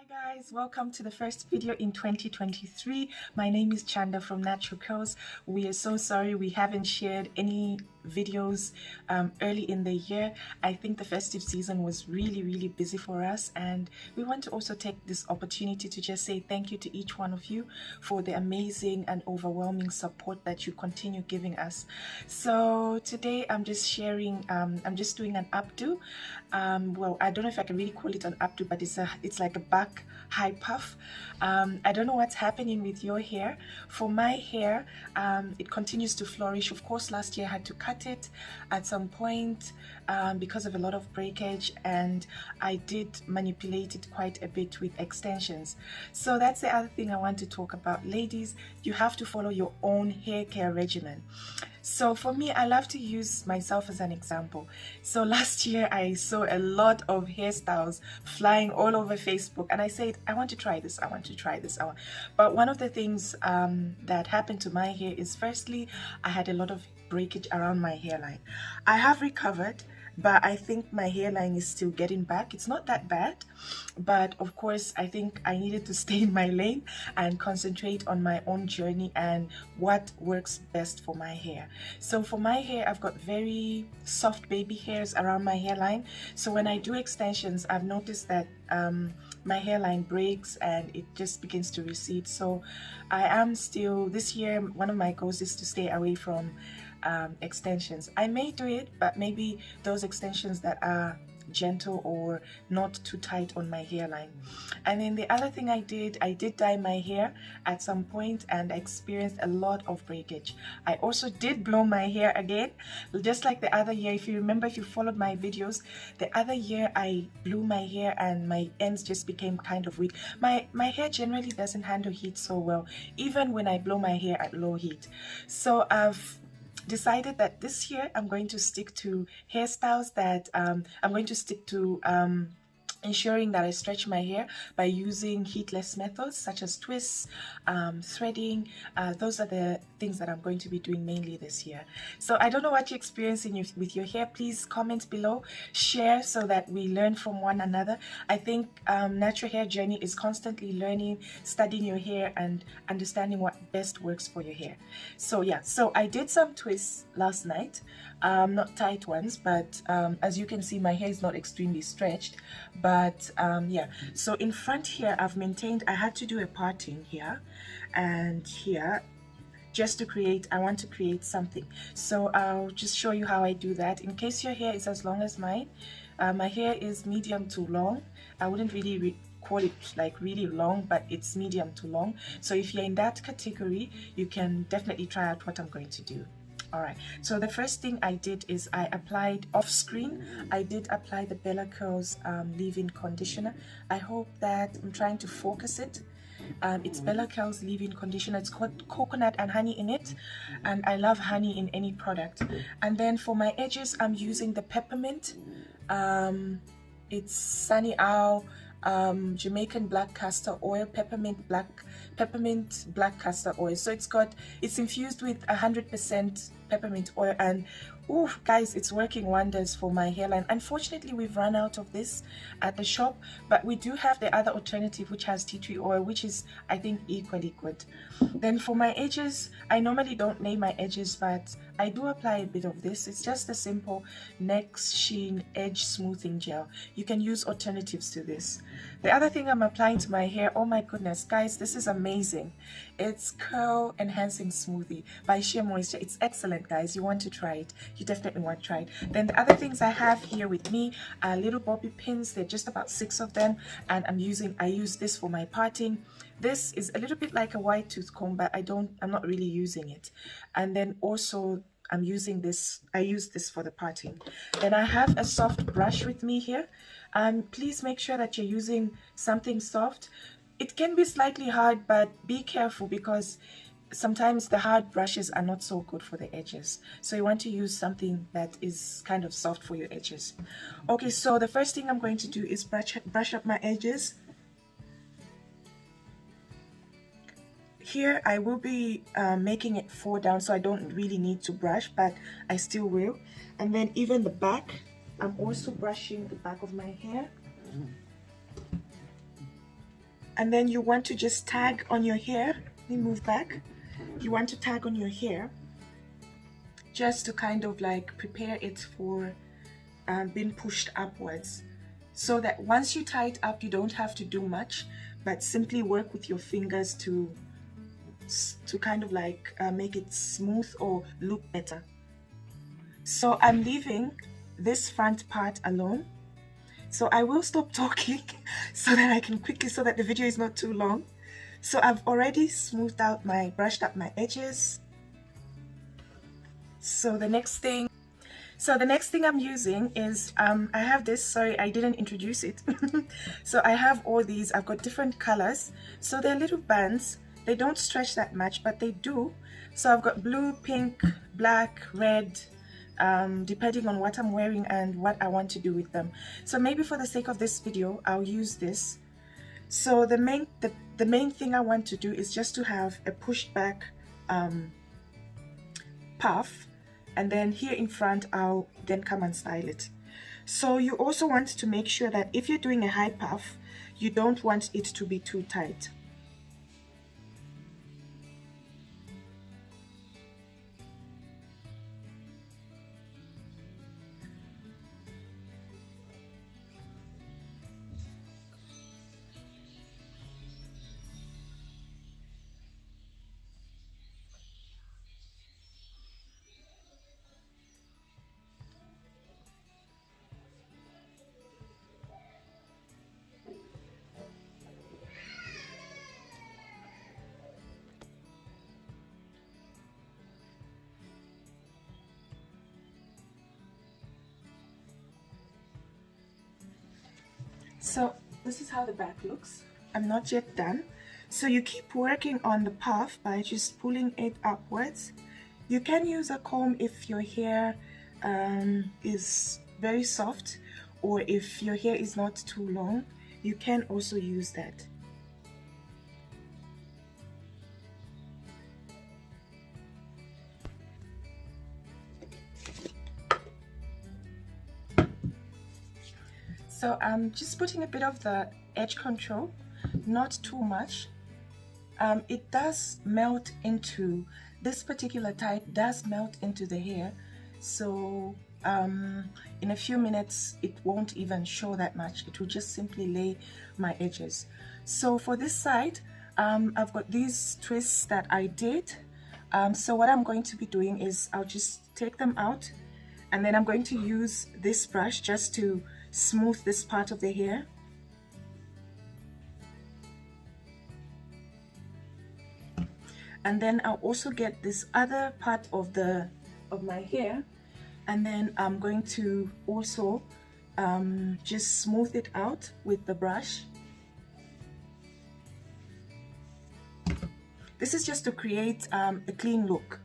Guys, welcome to the first video in 2023. My name is Chanda from Natural Curls. We are so sorry we haven't shared any videos early in the year. I think the festive season was really busy for us, and we want to also take this opportunity to just say thank you to each one of you for the amazing and overwhelming support that you continue giving us. So today I'm just sharing, I'm just doing an updo. Well, I don't know if I can really call it an updo, but it's like a back high puff. I don't know what's happening with your hair. For my hair, it continues to flourish. Of course, last year I had to cut it at some point because of a lot of breakage, and I did manipulate it quite a bit with extensions. So that's the other thing I want to talk about. Ladies, you have to follow your own hair care regimen. So for me, I love to use myself as an example. So last year I saw a lot of hairstyles flying all over Facebook, and I said, I want to try this, I want to try this. But one of the things that happened to my hair is, firstly, I had a lot of breakage around my hairline. I have recovered, but I think my hairline is still getting back. It's not that bad, but of course I think I needed to stay in my lane and concentrate on my own journey and what works best for my hair. So for my hair, I've got very soft baby hairs around my hairline, so when I do extensions, I've noticed that my hairline breaks and it just begins to recede. So I am still, this year, one of my goals is to stay away from extensions. I may do it, but maybe those extensions that are gentle or not too tight on my hairline. And then the other thing I did dye my hair at some point, and I experienced a lot of breakage. I also did blow my hair again, just like the other year. If you remember, if you followed my videos, the other year I blew my hair and my ends just became kind of weak. My hair generally doesn't handle heat so well, even when I blow my hair at low heat. So I've decided that this year I'm going to stick to hairstyles that I'm going to stick to ensuring that I stretch my hair by using heatless methods such as twists, threading. Those are the things that I'm going to be doing mainly this year. So I don't know what you're experiencing with your hair. Please comment below, share, so that we learn from one another. I think Natural Hair Journey is constantly learning, studying your hair and understanding what best works for your hair. So yeah, so I did some twists last night, not tight ones, but as you can see, my hair is not extremely stretched, but yeah. So in front here, I've maintained, I had to do a parting here and here, just to create, I want to create something. So I'll just show you how I do that. In case your hair is as long as mine, my hair is medium to long. I wouldn't really call it like really long, but it's medium to long. So if you're in that category, you can definitely try out what I'm going to do. All right, so the first thing I did is I applied off screen. I did apply the Bella Curls leave-in conditioner. I hope that I'm trying to focus it. It's Bella Curls leave-in conditioner. It's got coconut and honey in it, and I love honey in any product. And then for my edges, I'm using the peppermint. It's Sunny Owl Jamaican black castor oil, peppermint black castor oil. So it's infused with 100% peppermint oil, and ooh, guys, it's working wonders for my hairline. Unfortunately, we've run out of this at the shop, but we do have the other alternative, which has tea tree oil, which is, I think, equally good. Then for my edges, I normally don't lay my edges, but I do apply a bit of this. It's just a simple Next Sheen edge smoothing gel. You can use alternatives to this. The other thing I'm applying to my hair, oh my goodness, guys, this is amazing. It's Curl Enhancing Smoothie by Sheer Moisture. It's excellent, guys. You want to try it. You definitely want to try it. Then the other things I have here with me are little bobby pins. They're just about 6 of them, and I use this for my parting. This is a little bit like a white tooth comb, but I'm not really using it. And then also I'm using this, I use this for the parting. Then I have a soft brush with me here. Please make sure that you're using something soft. It can be slightly hard, but be careful, because sometimes the hard brushes are not so good for the edges. So you want to use something that is kind of soft for your edges. Okay, so the first thing I'm going to do is brush up my edges. Here I will be making it fall down, so I don't really need to brush, but I still will. And then even the back, I'm also brushing the back of my hair. And then you want to just tag on your hair. Let me move back. You want to tag on your hair just to kind of like prepare it for being pushed upwards, so that once you tie it up, you don't have to do much, but simply work with your fingers to kind of like make it smooth or look better. So I'm leaving this front part alone. So I will stop talking so that I can quickly, so that the video is not too long. So I've already smoothed out brushed up my edges. So the next thing I'm using is, I have this, sorry, I didn't introduce it. So I have all these, I've got different colors. So they're little bands. They don't stretch that much, but they do. So I've got blue, pink, black, red, depending on what I'm wearing and what I want to do with them. So maybe for the sake of this video, I'll use this. So the main thing I want to do is just to have a pushed back puff, and then here in front I'll then come and style it. So you also want to make sure that if you're doing a high puff, you don't want it to be too tight. So this is how the back looks. I'm not yet done. So you keep working on the puff by just pulling it upwards. You can use a comb if your hair is very soft, or if your hair is not too long, you can also use that. So I'm just putting a bit of the edge control, not too much. It does melt into, this particular type does melt into the hair, so in a few minutes it won't even show that much. It will just simply lay my edges. So for this side, I've got these twists that I did. So what I'm going to be doing is I'll just take them out, and then I'm going to use this brush just to smooth this part of the hair. And then I'll also get this other part of my hair, and then I'm going to also just smooth it out with the brush. This is just to create a clean look.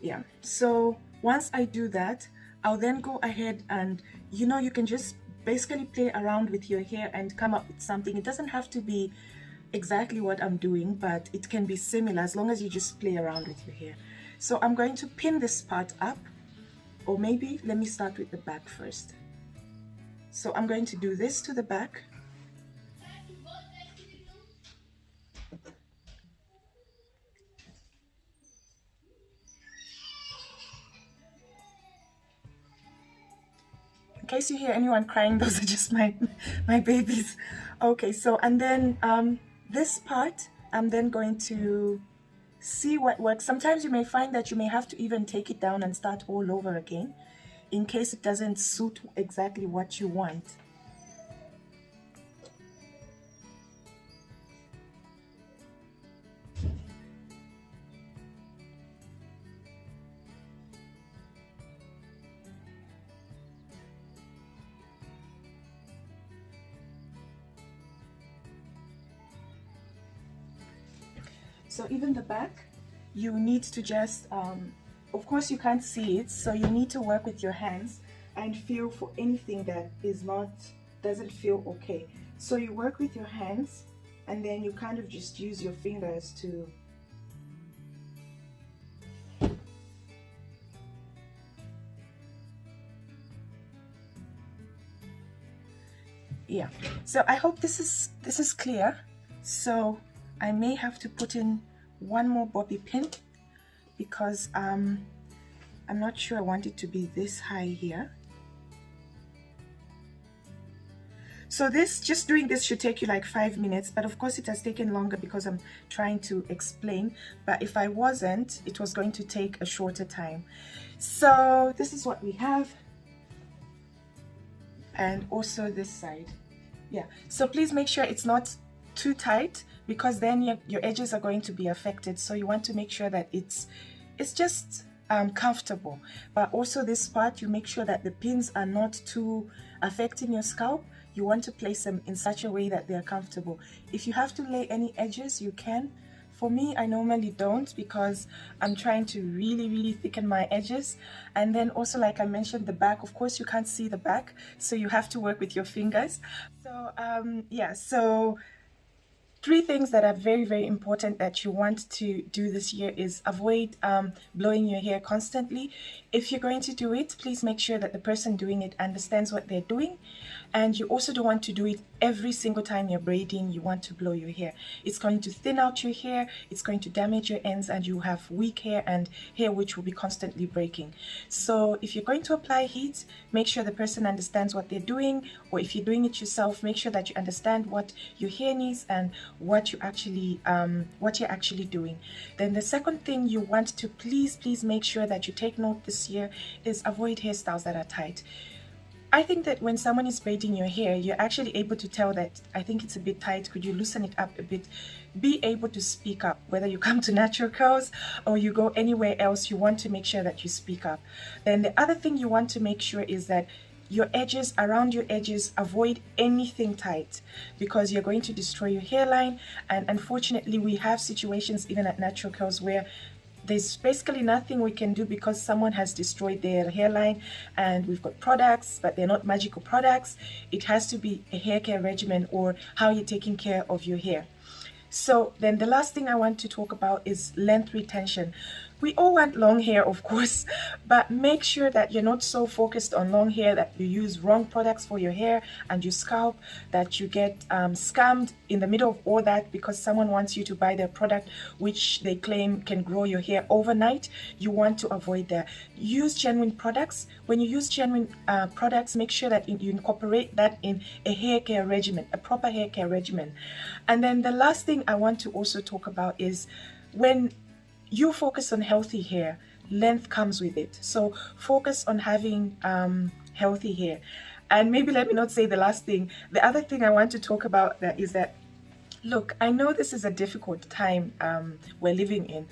Yeah, so once I do that, I'll then go ahead and, you know, you can just basically play around with your hair and come up with something. It doesn't have to be exactly what I'm doing, but it can be similar as long as you just play around with your hair. So I'm going to pin this part up, or maybe let me start with the back first. So I'm going to do this to the back. In case you hear anyone crying, those are just my babies. Okay, so and then this part I'm then going to see what works. Sometimes you may find that you may have to even take it down and start all over again in case it doesn't suit exactly what you want. So even the back, you need to just, of course you can't see it, so you need to work with your hands and feel for anything that doesn't feel okay. So you work with your hands, and then you kind of just use your fingers to yeah. So I hope this is clear. So I may have to put in one more bobby pin because I'm not sure I want it to be this high here. So just doing this should take you like 5 minutes, but of course it has taken longer because I'm trying to explain. But if I wasn't, it was going to take a shorter time. So this is what we have. And also this side. Yeah, so please make sure it's not too tight because then your edges are going to be affected. So you want to make sure that it's just comfortable. But also this part, you make sure that the pins are not too affecting your scalp. You want to place them in such a way that they're comfortable. If you have to lay any edges, you can. For me, I normally don't because I'm trying to really thicken my edges. And then also, like I mentioned, the back, of course you can't see the back, so you have to work with your fingers. So yeah, so 3 things that are very important that you want to do this year is avoid blowing your hair constantly. If you're going to do it, please make sure that the person doing it understands what they're doing. And you also don't want to do it every single time you're braiding, you want to blow your hair. It's going to thin out your hair, it's going to damage your ends, and you have weak hair and hair which will be constantly breaking. So if you're going to apply heat, make sure the person understands what they're doing, or if you're doing it yourself, make sure that you understand what your hair needs and what you're actually doing. Then the second thing you want to please make sure that you take note this year is avoid hairstyles that are tight. I think that when someone is braiding your hair, you're actually able to tell that, I think it's a bit tight, could you loosen it up a bit? Be able to speak up. Whether you come to Natural Curls or you go anywhere else, you want to make sure that you speak up. Then the other thing you want to make sure is that your edges, around your edges, avoid anything tight because you're going to destroy your hairline. And unfortunately, we have situations even at Natural Curls where there's basically nothing we can do because someone has destroyed their hairline, and we've got products, but they're not magical products. It has to be a hair care regimen or how you're taking care of your hair. So then the last thing I want to talk about is length retention. We all want long hair, of course, but make sure that you're not so focused on long hair that you use wrong products for your hair and your scalp, that you get scammed in the middle of all that because someone wants you to buy their product which they claim can grow your hair overnight. You want to avoid that. Use genuine products. When you use genuine products, make sure that you incorporate that in a hair care regimen, a proper hair care regimen. And then the last thing I want to also talk about is when you focus on healthy hair, length comes with it. So focus on having healthy hair. And maybe let me not say the last thing. The other thing I want to talk about is that, look, I know this is a difficult time we're living in,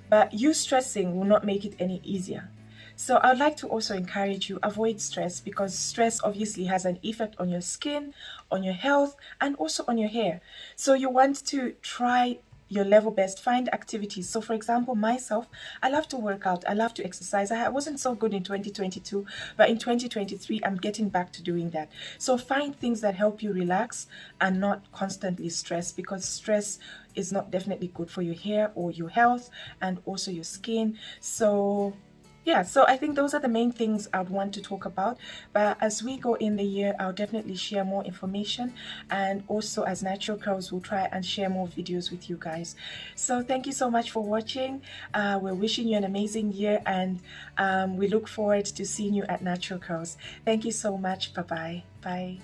but you stressing will not make it any easier. So I'd like to also encourage you, avoid stress, because stress obviously has an effect on your skin, on your health, and also on your hair. So you want to try your level best, find activities. So for example, myself, I love to work out, I love to exercise. I wasn't so good in 2022, but in 2023 I'm getting back to doing that. So find things that help you relax and not constantly stress, because stress is not definitely good for your hair or your health and also your skin. So yeah, so I think those are the main things I'd want to talk about. But as we go in the year, I'll definitely share more information. And also as Natural Curls, we'll try and share more videos with you guys. So thank you so much for watching. We're wishing you an amazing year, and we look forward to seeing you at Natural Curls. Thank you so much. Bye-bye. Bye.